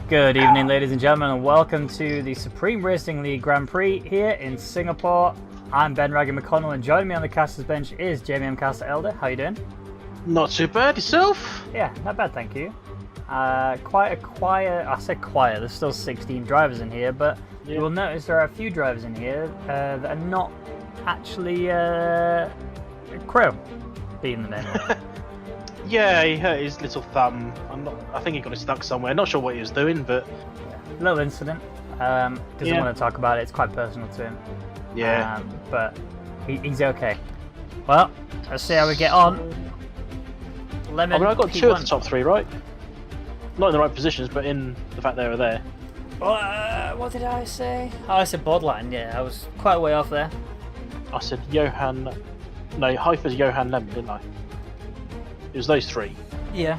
Good evening, ladies and gentlemen, and welcome to the Supreme Racing League Grand Prix here in Singapore. I'm Ben Rwaggy McConnell, and joining me on the caster's bench is Jamie Amkasa Elder. How you doing? Not too bad, yourself? Yeah, not bad, thank you. Quite a quiet, I said quiet, there's still 16 drivers in here, but you will notice there are a few drivers in here that are not actually crew, being the name. Yeah, he hurt his little thumb. I think he got it stuck somewhere. Not sure what he was doing, but Little incident. Doesn't want to talk about it. It's quite personal to him. Yeah. But he's okay. Well, let's see how we get on. Lemon. I got P1. two of the top three, right? Not in the right positions, but in the fact they were there. What did I say? Oh, I said borderline. Yeah, I was quite a way off there. I said Johan. No, Hyper's Johan Lemon, didn't I? It was those three. Yeah.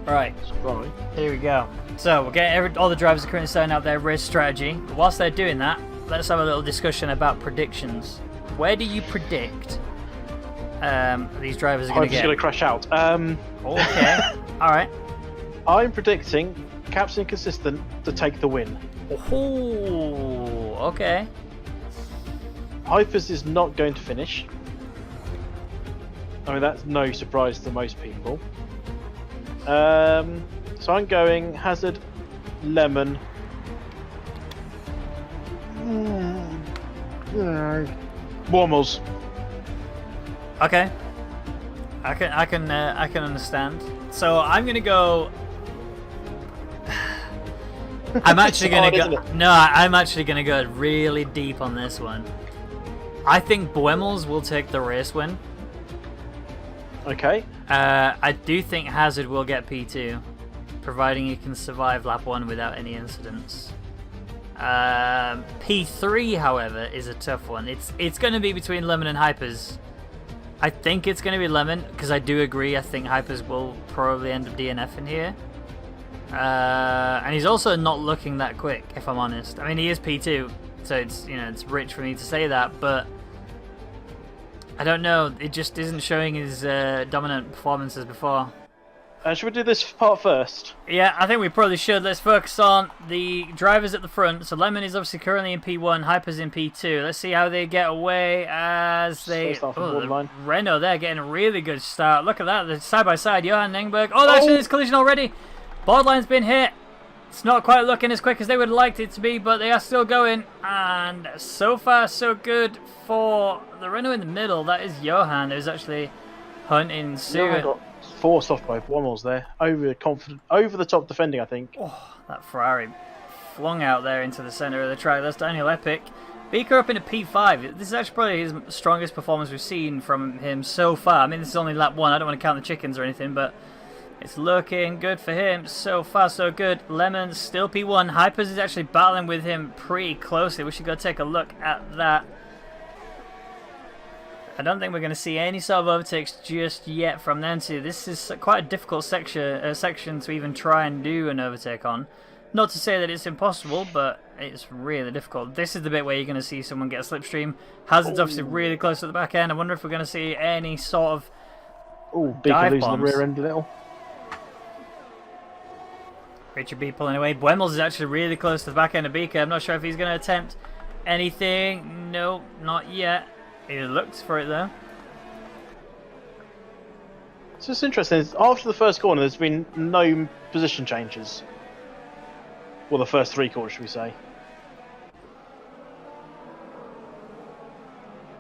Right. Right. Here we go. So we're getting all the drivers are currently setting out their race strategy. But whilst they're doing that, let's have a little discussion about predictions. Where do you predict these drivers are going to get? Hyper's going to crash out. Okay. All right. I'm predicting Captain Consistent to take the win. Oh, okay. Hypers is not going to finish. I mean, that's no surprise to most people. So I'm going Hazard, Lemon. Wormels. Okay. I can understand. So I'm gonna go. I'm actually gonna go. No, I'm actually gonna go really deep on this one. I think Buemels will take the race win. Okay. I do think Hazard will get P2, providing he can survive lap 1 without any incidents. P3, however, is a tough one. It's going to be between Lemon and Hypers. I think it's going to be Lemon, because I do agree. I think Hypers will probably end up DNF in here. And he's also not looking that quick, if I'm honest. I mean, he is P2, so it's rich for me to say that, but I don't know, it just isn't showing his dominant performances before. Should we do this part first? Yeah, I think we probably should. Let's focus on the drivers at the front. So Lemon is obviously currently in P1, Hyper's in P2. Let's see how they get away as they... Renault, they're getting a really good start. Look at that, they're side by side. Johan Engberg. Oh, actually, there's collision already. Borderline's been hit. It's not quite looking as quick as they would have liked it to be, but they are still going. And so far, so good for the Renault in the middle. That is Johan, who's actually hunting Sue. Got forced off by Wormels there. Over the top defending, I think. Oh, that Ferrari flung out there into the centre of the track. That's Daniel Epic. Beaker up into P5. This is actually probably his strongest performance we've seen from him so far. I mean, this is only lap 1. I don't want to count the chickens or anything, but it's looking good for him. So far, so good. Lemon still P1. Hypers is actually battling with him pretty closely. We should go take a look at that. I don't think we're going to see any sort of overtakes just yet from them two. This is quite a difficult section to even try and do an overtake on. Not to say that it's impossible, but it's really difficult. This is the bit where you're going to see someone get a slipstream. Hazard's obviously really close to the back end. I wonder if we're going to see any sort of Beaker losing the rear end a little. Richard B pulling away. Buemels is actually really close to the back end of Beaker. I'm not sure if he's going to attempt anything. No, not yet. He looks for it though. So it's interesting. After the first corner, there's been no position changes. Well, the first 3 corners, should we say?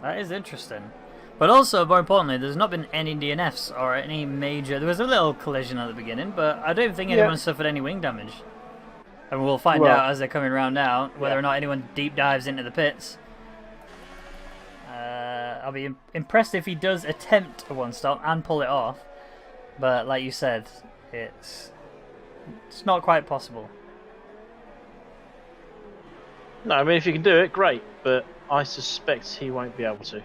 That is interesting. But also, more importantly, there's not been any DNFs or any major... There was a little collision at the beginning, but I don't think anyone suffered any wing damage. And we'll find out as they're coming around now whether or not anyone deep dives into the pits. I'll be impressed if he does attempt a one-stop and pull it off. But like you said, it's not quite possible. No, I mean, if you can do it, great. But I suspect he won't be able to.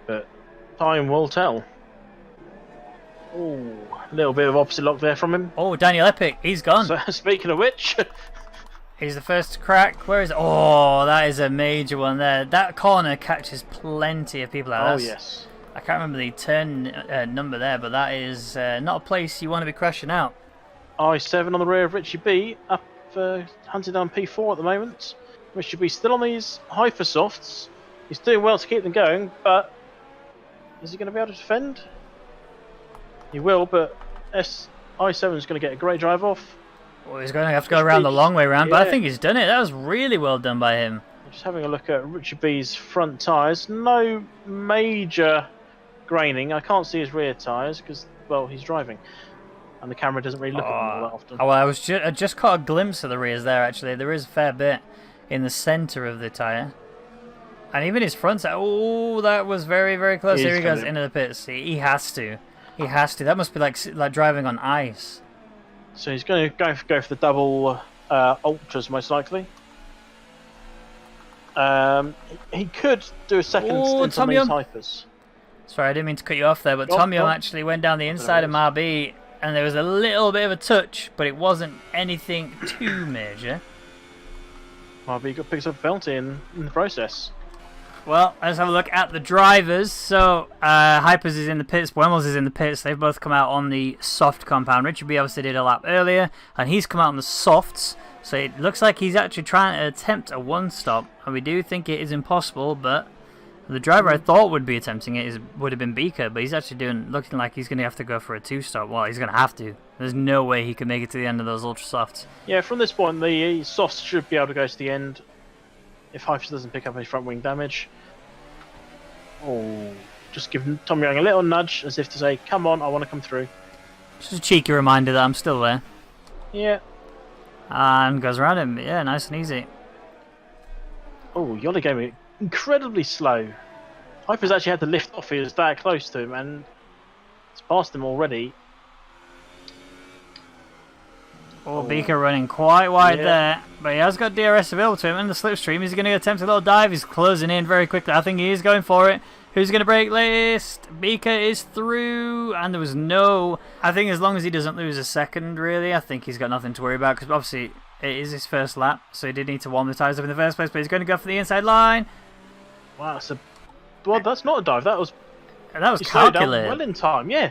But time will tell. Oh, a little bit of opposite lock there from him. Oh, Daniel Epic, he's gone. So, speaking of which, He's the first to crack. Where is it? Oh, that is a major one there. That corner catches plenty of people out. Oh, yes. I can't remember the turn number there, but that is not a place you want to be crashing out. I7 on the rear of Richie B, up hunting down P4 at the moment. Richie B still on these hypersofts. He's doing well to keep them going, but is he going to be able to defend? He will, but I7 is going to get a great drive off. Well, he's going to have to go around the long way round, but I think he's done it. That was really well done by him. Just having a look at Richie B's front tyres. No major graining. I can't see his rear tyres because, well, he's driving. And the camera doesn't really look at them all that often. Oh, well, I just caught a glimpse of the rears there, actually. There is a fair bit in the centre of the tyre. And even his front tyre. Oh, that was very, very close. Here he goes into the pits. He has to. He has to. That must be like driving on ice. So he's going to go for the double ultras, most likely. He could do a second stint on these hypers. Sorry, I didn't mean to cut you off there, but Tom Young actually went down the inside of Marby, and there was a little bit of a touch, but it wasn't anything too major. Marby picks up a penalty in the process. Well, let's have a look at the drivers. So, Hypers is in the pits, Buemos is in the pits. They've both come out on the soft compound. Richard B obviously did a lap earlier, and he's come out on the softs. So it looks like he's actually trying to attempt a one-stop, and we do think it is impossible, but the driver I thought would be attempting it would have been Beaker, but he's actually looking like he's going to have to go for a two-stop. Well, he's going to have to. There's no way he can make it to the end of those ultra softs. Yeah, from this point, the softs should be able to go to the end if Hypers doesn't pick up any front wing damage. Oh, just give Tom Young a little nudge as if to say, come on, I want to come through. Just a cheeky reminder that I'm still there. Yeah. And goes around him. Yeah, nice and easy. Oh, Yoli gave me incredibly slow. Hyper's actually had to lift off. He was that close to him, and it's past him already. Oh, Beaker running quite wide there, but he has got DRS available to him in the slipstream. He's going to attempt a little dive. He's closing in very quickly. I think he is going for it. Who's going to break latest? Beaker is through, and there was no... I think as long as he doesn't lose a second, really, I think he's got nothing to worry about, because obviously it is his first lap, so he did need to warm the tyres up in the first place, but he's going to go for the inside line. Wow, that's not a dive. That was calculated. Well in time, yeah.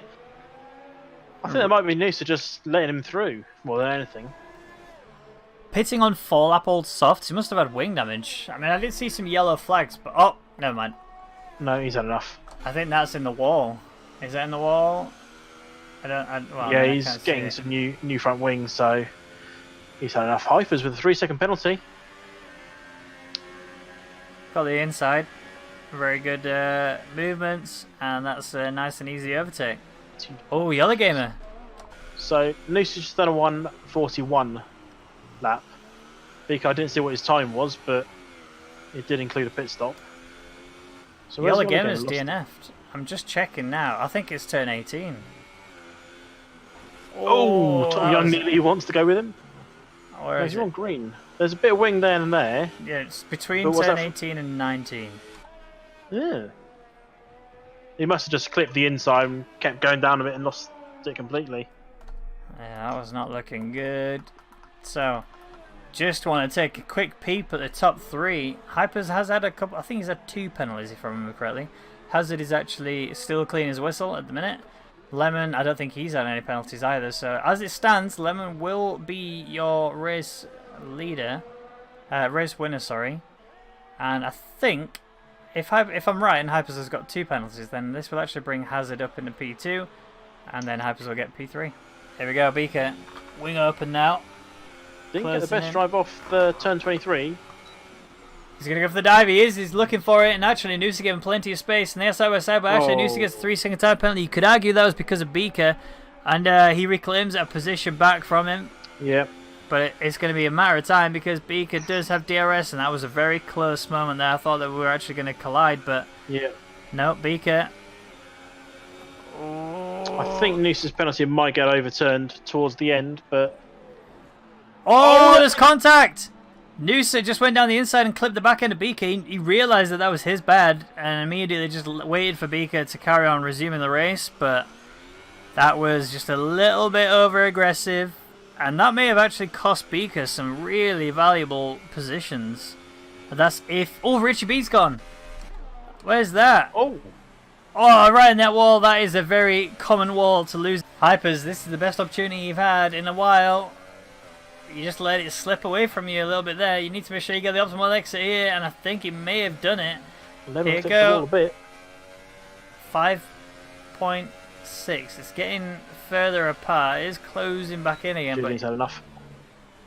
I think that might be Noosa just letting him through more than anything. Pitting on 4-lap old softs, he must have had wing damage. I mean, I did see some yellow flags, but... Oh, never mind. No, he's had enough. I think that's in the wall. Is that in the wall? Yeah, he's getting some new front wings, so he's had enough. Hypers with a 3-second penalty. Got the inside. Very good movements, and that's a nice and easy overtake. Oh, Yellow Gamer. So, Noosa just done a 1:41 lap. Beaker, I didn't see what his time was, but it did include a pit stop. So Yellow Gamer's DNF'd. I'm just checking now. I think it's turn 18. Oh, Tom Young nearly wants to go with him. Where is he's on green. There's a bit of wing there and there. Yeah, it's between turn 18 and 19. Yeah. He must have just clipped the inside and kept going down a bit and lost it completely. Yeah, that was not looking good. So, just want to take a quick peep at the top three. Hypers has had a couple, I think he's had 2 penalties if I remember correctly. Hazard is actually still clean as a whistle at the minute. Lemon, I don't think he's had any penalties either. So, as it stands, Lemon will be your race leader. Race winner, sorry. And I think... If I'm right and Hypers has got 2 penalties, then this will actually bring Hazard up into P2, and then Hypers will get P3. Here we go, Beaker. Wing open now. Didn't get the best drive off the turn 23. He's going to go for the dive. He is. He's looking for it, and actually Noosa gave him plenty of space, and they're side by side, but actually Noosa gets a 3-second time penalty. You could argue that was because of Beaker, and he reclaims a position back from him. Yep. But it's going to be a matter of time because Beaker does have DRS, and that was a very close moment there. I thought that we were actually going to collide, but no, Beaker. I think Noosa's penalty might get overturned towards the end, but... Oh, there's contact! Noosa just went down the inside and clipped the back end of Beaker. He realised that was his bad, and immediately just waited for Beaker to carry on resuming the race, but that was just a little bit over-aggressive. And that may have actually cost Beaker some really valuable positions. But that's if... Oh, Richie B's gone. Where's that? Oh. Oh, right in that wall. That is a very common wall to lose. Hypers, this is the best opportunity you've had in a while. You just let it slip away from you a little bit there. You need to make sure you get the optimal exit here, and I think he may have done it. Here you go. 5.6. It's getting further apart. It is closing back in again. Julian's had enough.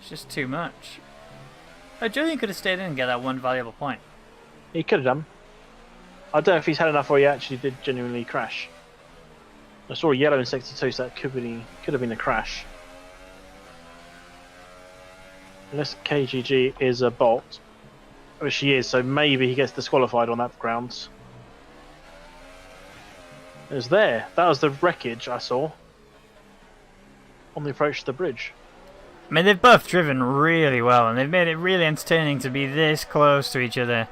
It's just too much. Oh, Julian could have stayed in and get that one valuable point. He could have done. I don't know if he's had enough or he actually did genuinely crash. I saw a yellow in sector 2, so that could have been a crash. Unless KGG is a bot, which she is, so maybe he gets disqualified on that grounds. It was there. That was the wreckage I saw on the approach to the bridge. I mean, they've both driven really well, and they've made it really entertaining to be this close to each other.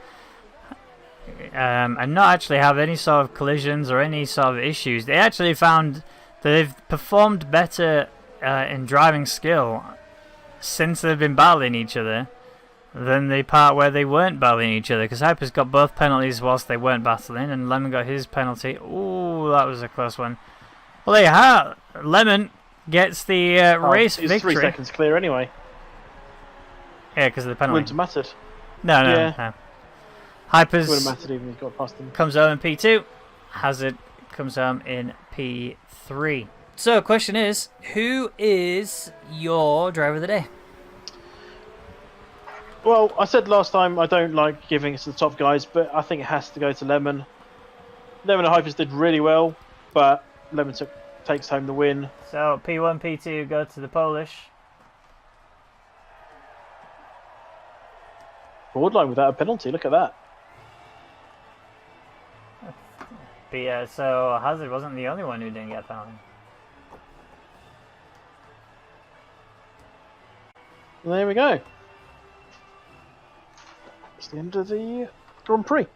And not actually have any sort of collisions or any sort of issues. They actually found that they've performed better in driving skill since they've been battling each other than the part where they weren't battling each other, because Hyper's got both penalties whilst they weren't battling, and Lemon got his penalty. Ooh, that was a close one. Well, there you have Lemon gets the race victory. He's 3 seconds clear anyway. Yeah, because of the penalty. Wouldn't have mattered. No. Hypers wouldn't have mattered even if he got past him. Comes home in P2. Hazard comes home in P3. So, question is, who is your driver of the day? Well, I said last time I don't like giving it to the top guys, but I think it has to go to Lemon. Lemon and Hypers did really well, but Lemon takes home the win. So, P1, P2 go to the Polish. Forward line without a penalty, look at that. But yeah, so Hazard wasn't the only one who didn't get a penalty. There we go. It's the end of the Grand Prix.